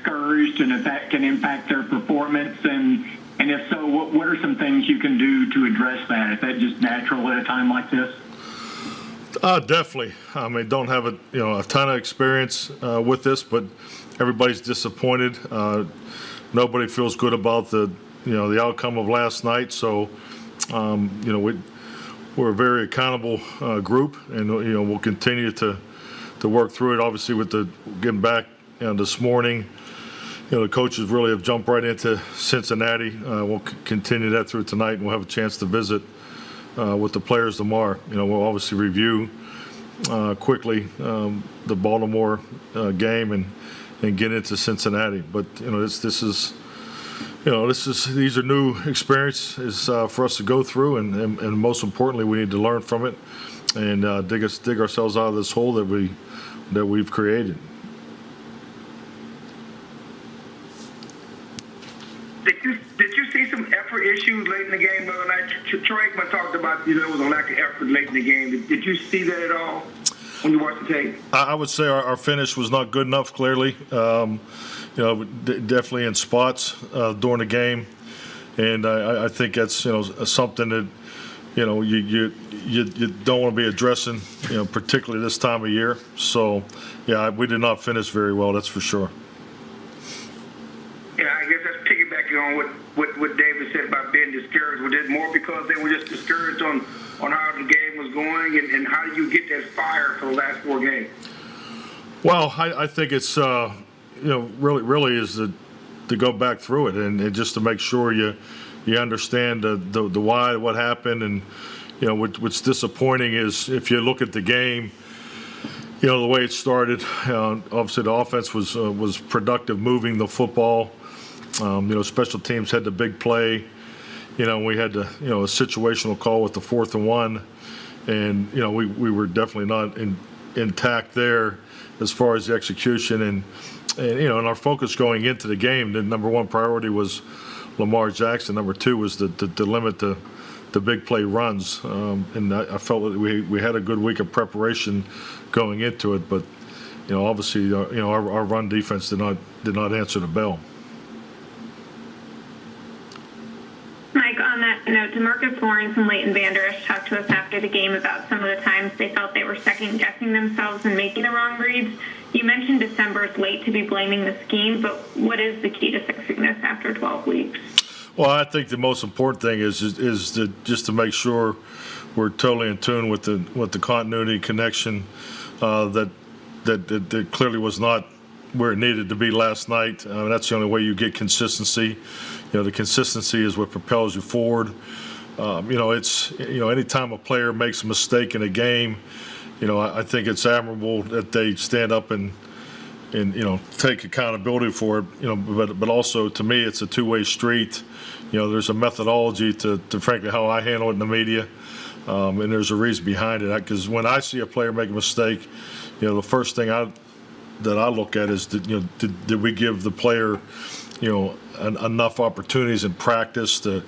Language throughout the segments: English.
discouraged, and if that can impact their performance, and if so, what are some things you can do to address that? Is that just natural at a time like this? Definitely. I mean, don't have a ton of experience with this, but everybody's disappointed. Nobody feels good about the outcome of last night. So, we're a very accountable group, and we'll continue to work through it. Obviously, with the getting back this morning, the coaches really have jumped right into Cincinnati. We'll continue that through tonight, and we'll have a chance to visit with the players tomorrow. We'll obviously review quickly the Baltimore game and get into Cincinnati. But these are new experiences for us to go through, and most importantly, we need to learn from it and dig ourselves out of this hole that we've created. Did you see some effort issues late in the game the other night? Troy Aikman talked about there was a lack of effort late in the game. Did you see that at all when you watched the tape? I would say our finish was not good enough. Clearly, definitely in spots during the game, and I think that's something that you don't want to be addressing, particularly this time of year. So, yeah, we did not finish very well. That's for sure. Yeah, I guess that's piggybacking on what David said about being discouraged. Was it more because they were just discouraged on how the game was going, and how do you get that fire for the last 4 games? Well, I think it's really is to go back through it and just to make sure you understand the why, what happened, and what's disappointing is if you look at the game. The way it started, obviously the offense was productive, moving the football. Special teams had the big play. We had a situational call with the 4th and 1, and we were definitely not intact there as far as the execution. And our focus going into the game, the number one priority was Lamar Jackson. Number 2 was to limit the big play runs. And I felt that we had a good week of preparation going into it, but obviously our run defense did not answer the bell. Mike, on that note, DeMarcus Lawrence and Leighton Vander Esch talked to us after the game about some of the times they felt they were second-guessing themselves and making the wrong reads. You mentioned December is late to be blaming the scheme, but what is the key to fixing this after 12 weeks? Well, I think the most important thing is just to make sure we're totally in tune with the continuity connection that clearly was not where it needed to be last night. That's the only way you get consistency. The consistency is what propels you forward. It's anytime a player makes a mistake in a game, I think it's admirable that they stand up and take accountability for it. But also to me, it's a two-way street. There's a methodology to frankly how I handle it in the media, and there's a reason behind it. Because when I see a player make a mistake, the first thing that I look at is did we give the player enough opportunities in practice to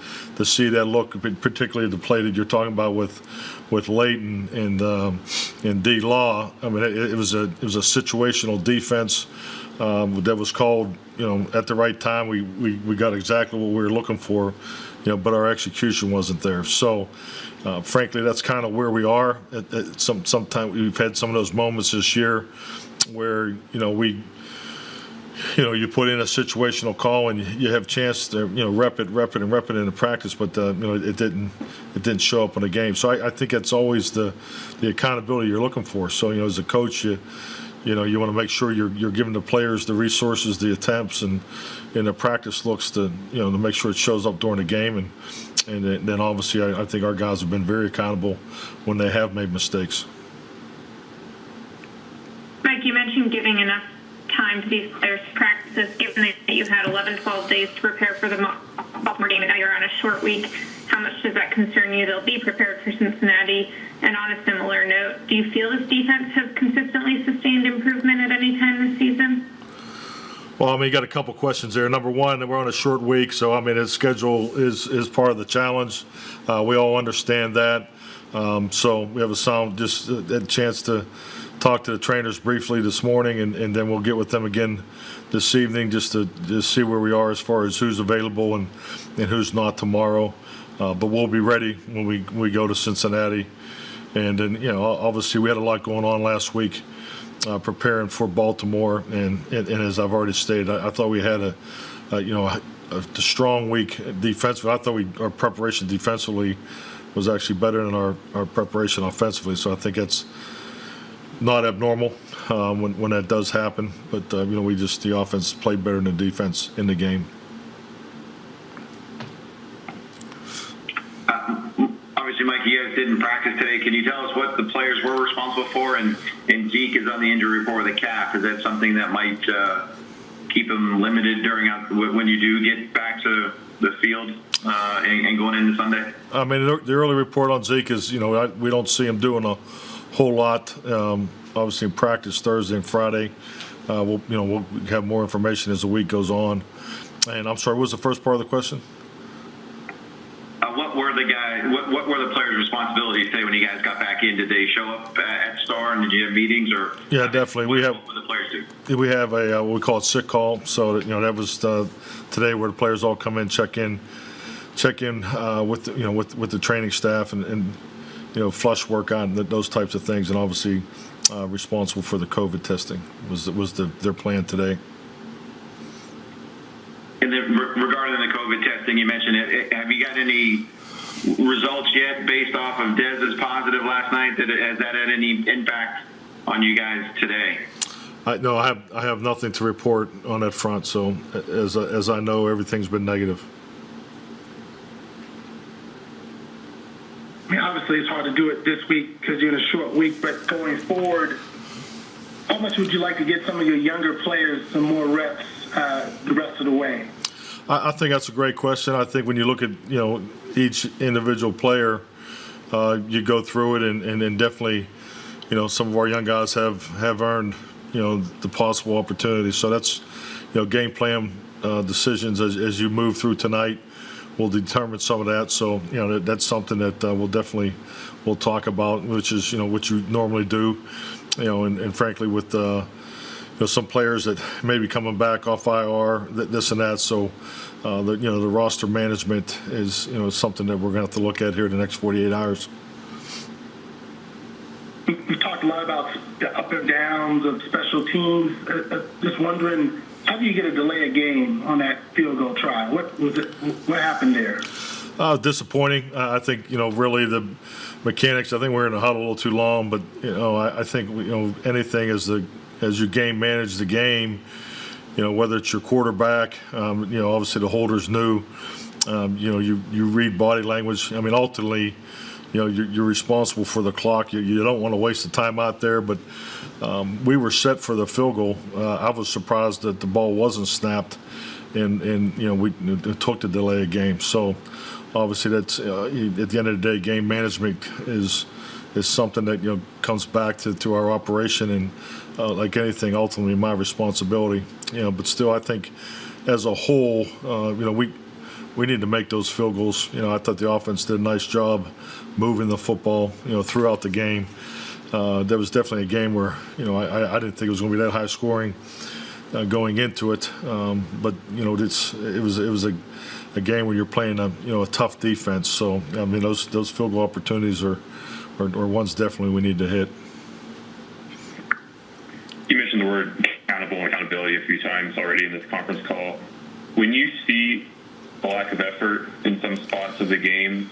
see that look, particularly the play that you're talking about with Leighton and D. Law. I mean, it was a situational defense that was called at the right time. We got exactly what we were looking for, but our execution wasn't there. So frankly, that's kind of where we are. Sometimes we've had some of those moments this year where you put in a situational call and you have a chance to rep it in the practice, but it didn't show up in the game. So I think that's always the accountability you're looking for. So as a coach, you want to make sure you're giving the players the resources, the attempts, and the practice looks to make sure it shows up during the game. And then obviously I think our guys have been very accountable when they have made mistakes. Mike, you mentioned giving enough time to these players' practices, given that you had 11-12 days to prepare for the Baltimore game, and now you're on a short week. How much does that concern you? They'll be prepared for Cincinnati. And on a similar note, do you feel this defense has consistently sustained improvement at any time this season? Well, you got a couple questions there. Number one, we're on a short week, so his schedule is part of the challenge. We all understand that. So we have a chance to talked to the trainers briefly this morning, and then we'll get with them again this evening just to see where we are as far as who's available and who's not tomorrow. But we'll be ready when we go to Cincinnati. And then, obviously we had a lot going on last week preparing for Baltimore. And as I've already stated, I thought we had a strong week defensively. I thought our preparation defensively was actually better than our preparation offensively. So I think that's not abnormal when that does happen. But, the offense played better than the defense in the game. Obviously, Mike, you guys didn't practice today. Can you tell us what the players were responsible for? And Zeke is on the injury report with a calf. Is that something that might keep him limited when you do get back to the field and going into Sunday? I mean, the early report on Zeke is, we don't see him doing a whole lot. Obviously, in practice Thursday and Friday. We'll have more information as the week goes on. And I'm sorry, what was the first part of the question? What were the players' responsibilities today when you guys got back in? Did they show up at Star, and did you have meetings or? Yeah, definitely. What did the players do? We have a what we call a sick call. So that was today where the players all come in, check in with the training staff and flush work on those types of things, and obviously responsible for the COVID testing was their plan today. And then regarding the COVID testing, you mentioned it. Have you got any results yet based off of Dez's positive last night? Has that had any impact on you guys today? No, I have nothing to report on that front. So as I know, everything's been negative. I mean, obviously it's hard to do it this week because you're in a short week, but going forward, how much would you like to get some of your younger players some more reps the rest of the way? I think that's a great question. I think when you look at each individual player, you go through it, and definitely some of our young guys have earned the possible opportunities. So that's game plan decisions as you move through tonight will determine some of that. So that's something that we'll talk about, which is what you normally do, and frankly with some players that may be coming back off IR, this and that. So the roster management is something that we're going to have to look at here in the next 48 hours. We talked a lot about the up and downs of special teams. Just wondering, how do you get a delay a game on that field goal try? What was it? What happened there? Disappointing. I think really the mechanics. I think we're in a huddle a little too long, but I think anything as you manage the game, whether it's your quarterback, obviously the holders knew, you read body language. I mean, ultimately, you're responsible for the clock. You don't want to waste the time out there, but we were set for the field goal. I was surprised that the ball wasn't snapped, and we took the delay of game. So obviously that's at the end of the day, game management is something that comes back to our operation, and like anything, ultimately my responsibility. But still, I think as a whole, we need to make those field goals. I thought the offense did a nice job moving the football, throughout the game. There was definitely a game where I didn't think it was going to be that high scoring going into it, but it was a game where you're playing a tough defense. So I mean those field goal opportunities are ones definitely we need to hit. You mentioned the word accountability a few times already in this conference call. When you see a lack of effort in some spots of the game,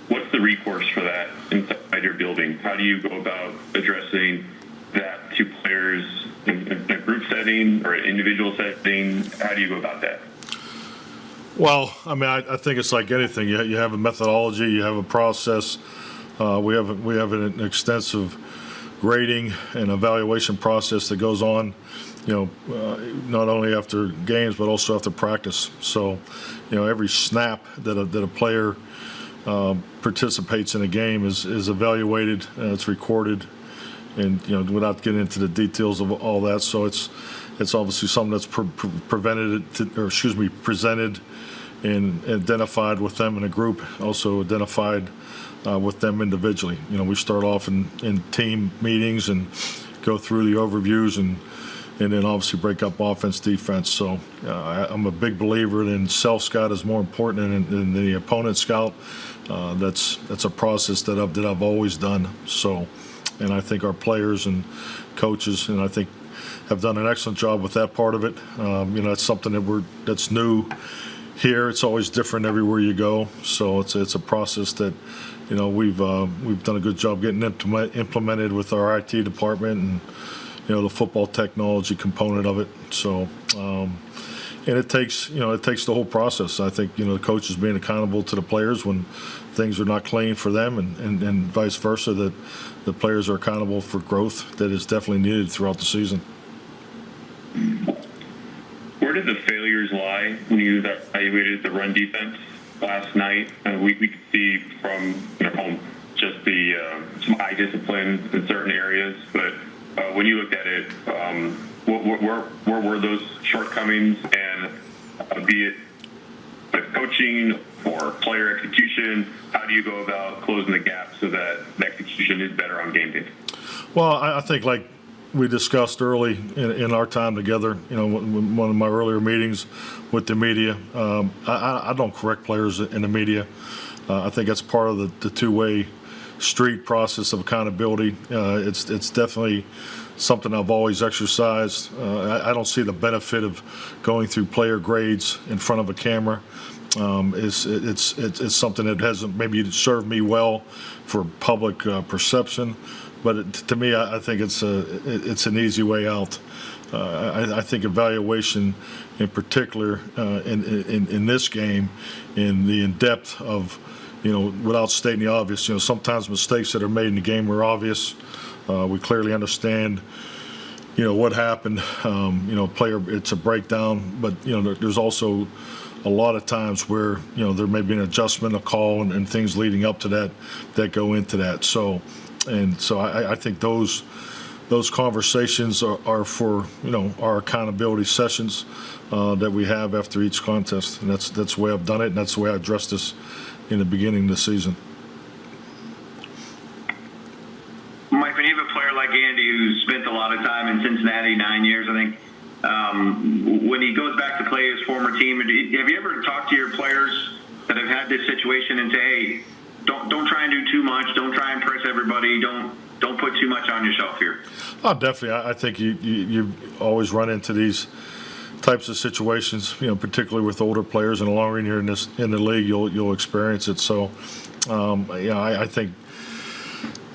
what's the recourse for that inside your building? How do you go about addressing that to players in a group setting or an individual setting? How do you go about that? Well, I mean, I think it's like anything. You have a methodology, you have a process. We have an extensive grading and evaluation process that goes on, not only after games but also after practice. So, every snap that a player participates in a game is evaluated, it's recorded, and without getting into the details of all that. So it's obviously something that's presented and identified with them in a group, also identified with them individually. We start off in team meetings and go through the overviews and then obviously break up offense, defense. So I'm a big believer in self-scout is more important than the opponent scout. That's a process that I've always done. So, and I think our players and coaches, and I think have done an excellent job with that part of it. It's something that's new here. It's always different everywhere you go. So it's a process that we've done a good job getting implemented with our IT department and the football technology component of it. So and it takes the whole process. I think the coaches being accountable to the players when things are not clean for them, and vice versa, that the players are accountable for growth that is definitely needed throughout the season. Where did the failures lie when you evaluated the run defense last night? We could see from home just the some eye discipline in certain areas, but when you looked at it, where were those shortcomings, and be it with coaching or player execution, how do you go about closing the gap so that the execution is better on game day? Well, I think like we discussed early in our time together, one of my earlier meetings with the media, I don't correct players in the media. I think that's part of the two-way street process of accountability. It's definitely something I've always exercised. I don't see the benefit of going through player grades in front of a camera. It's something that hasn't maybe served me well for public perception, but to me, I think it's an easy way out. I think evaluation, in particular, in this game, in the in-depth of, without stating the obvious, sometimes mistakes that are made in the game are obvious. We clearly understand, what happened. Player, it's a breakdown, but there's also a lot of times where there may be an adjustment, a call, and things leading up to that go into that. So I think those conversations are for our accountability sessions that we have after each contest, and that's the way I've done it, and that's the way I addressed this in the beginning of the season. Mike, when you have a player like Andy who spent a lot of time in Cincinnati, 9 years, I think, when he goes back to play his former team, have you ever talked to your players that have had this situation and say, hey, don't try and do too much, don't try and impress everybody, don't put too much on yourself here? Oh, definitely. I think you always run into these types of situations, particularly with older players, and the longer you're in the league, you'll experience it. So, I think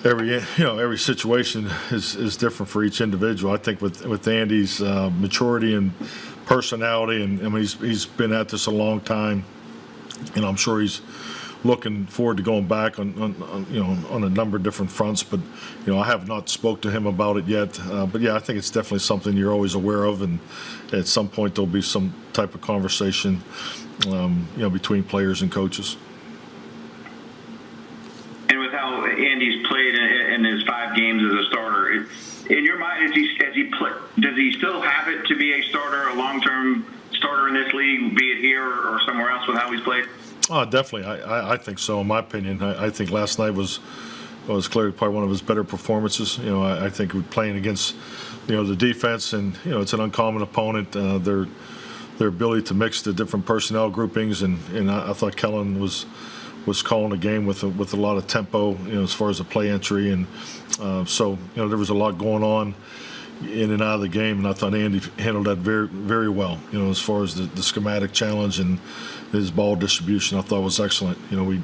every situation is different for each individual. I think with Andy's maturity and personality, and I mean he's been at this a long time, and I'm sure he's looking forward to going back on a number of different fronts. But I have not spoke to him about it yet. But yeah, I think it's definitely something you're always aware of, and at some point there'll be some type of conversation, between players and coaches. And with how Andy's played in his 5 games as a starter, in your mind, does he still have it to be a starter, a long-term starter in this league, be it here or somewhere else with how he's played? Oh, definitely. I think so. In my opinion, I think last night was clearly probably one of his better performances. I think we're playing against the defense, and it's an uncommon opponent. Their ability to mix the different personnel groupings, and I thought Kellen was calling the game with a lot of tempo, as far as the play entry, and so there was a lot going on in and out of the game, and I thought Andy handled that very, very well. As far as the schematic challenge and his ball distribution, I thought was excellent. We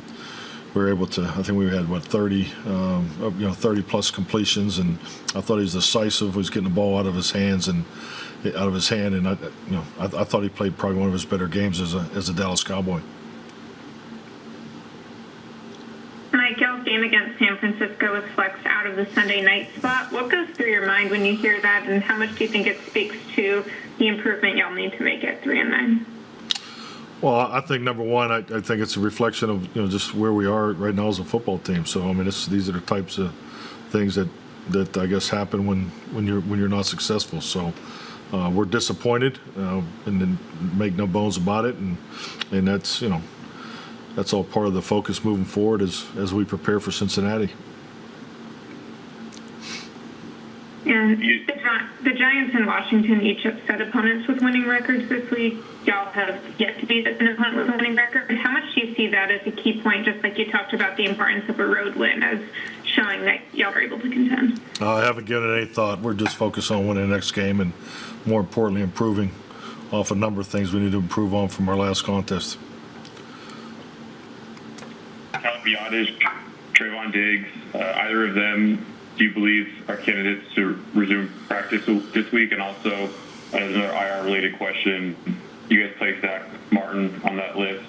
were able to. I think we had 30 plus completions, and I thought he was decisive. He was getting the ball out of his hand, and I thought he played probably one of his better games as a Dallas Cowboy. Mike, y'all's game against San Francisco was flexed out of the Sunday night slot. What goes through your mind when you hear that, and how much do you think it speaks to the improvement y'all need to make at 3-9? Well, I think number one, I think it's a reflection of just where we are right now as a football team. So I mean, these are the types of things that I guess happen when you're not successful. So we're disappointed, and then make no bones about it, and that's that's all part of the focus moving forward as we prepare for Cincinnati. And And the Giants and Washington each upset opponents with winning records this week. Y'all have yet to beat an opponent with a winning record. How much do you see that as a key point, just like you talked about the importance of a road win as showing that y'all are able to contend? I haven't given it any thought. We're just focused on winning the next game and, more importantly, improving off a number of things we need to improve on from our last contest. Cal Biotis, Trayvon Diggs, either of them, do you believe are candidates to resume practice this week? And also, another IR-related question, you guys placed Zach Martin on that list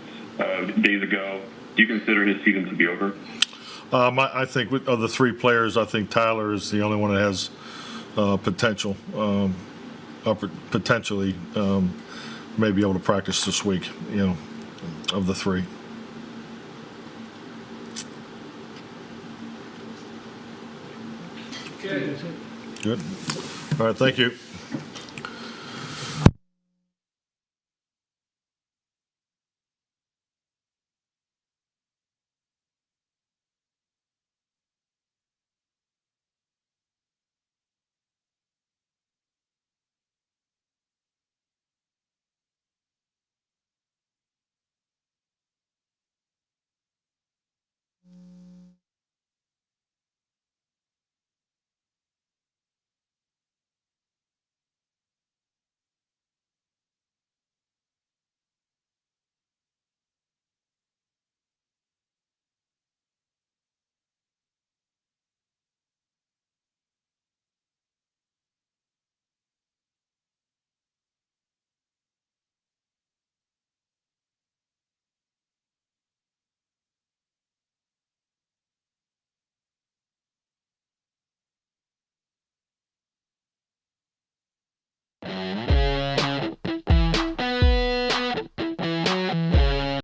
days ago. Do you consider his season to be over? I think of the three players, I think Tyler is the only one that has potentially may be able to practice this week, of the three. Okay. Good. All right, thank you.